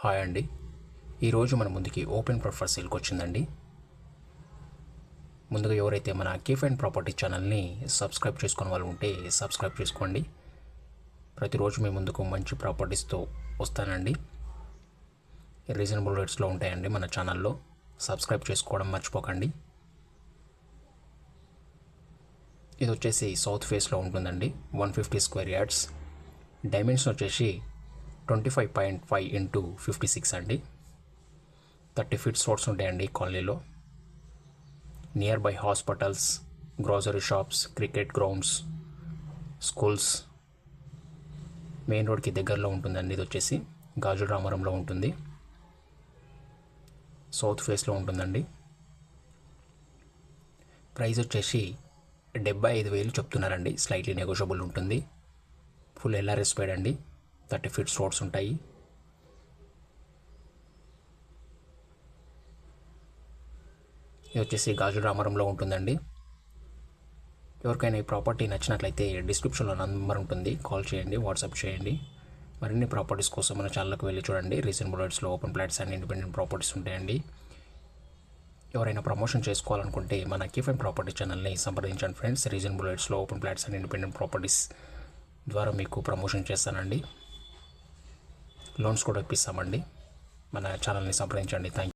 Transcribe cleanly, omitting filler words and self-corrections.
Hi అండి. ఈరోజు మన ముందుకి ఓపెన్ ప్లాట్ ఫర్ సేల్కి వచ్చిందండి. ముందుగా ఎవరైతే మన కేఫ్ అండ్ ప్రాపర్టీ ఛానల్ని సబ్స్క్రైబ్ చేసుకున్న వాళ్ళు ఉంటే సబ్స్క్రైబ్ చేసుకోండి. ప్రతిరోజు మీ ముందుకు మంచి ప్రాపర్టీస్తో వస్తానండి. రీజనబుల్ రేట్స్లో ఉంటాయండి మన ఛానల్లో. సబ్స్క్రైబ్ చేసుకోవడం మర్చిపోకండి. ఇది వచ్చేసి సౌత్ ఫేస్లో ఉంటుందండి. 150 స్క్వేర్ యార్డ్స్. డైమెన్షన్ వచ్చేసి 25.5 ఇంటూ 56 అండి. 30 ఫీట్స్ రోడ్స్ ఉంటాయండి కాలనీలో. Near by hospitals, grocery shops, cricket grounds, schools, main రోడ్కి దగ్గరలో ఉంటుందండి. ఇది వచ్చేసి గాజుల రామవరంలో ఉంటుంది. సౌత్ ఫేస్లో ఉంటుందండి. ప్రైస్ వచ్చేసి 75,000 చెప్తున్నారండి. స్లైట్లీ నెగోషియబుల్ ఉంటుంది. ఫుల్ ఎల్ఆర్ఎస్ పేడ్ అండి. 30 ఫీట్స్ రోడ్స్ ఉంటాయి. ఇది వచ్చేసి గాజుల రామవరంలో ఉంటుందండి. ఎవరికైనా ఈ ప్రాపర్టీ నచ్చినట్లయితే డిస్క్రిప్షన్లో నంబర్ ఉంటుంది, కాల్ చేయండి, వాట్సాప్ చేయండి. మరిన్ని ప్రాపర్టీస్ కోసం మన ఛానల్కి వెళ్ళి చూడండి. రీజనబుల్ రేట్స్లో open plots and independent properties ఉంటాయండి. ఎవరైనా ప్రమోషన్ చేసుకోవాలనుకుంటే మన కేఫ్ అండ్ ప్రాపర్టీ ఛానల్ని సంప్రదించండి ఫ్రెండ్స్. రీజనబుల్ రేట్స్లో open plots and independent properties ద్వారా మీకు ప్రమోషన్ చేస్తానండి. లోన్స్ కూడా ఇప్పిస్తామండి. మన ఛానల్ని సంప్రదించండి. Thank you.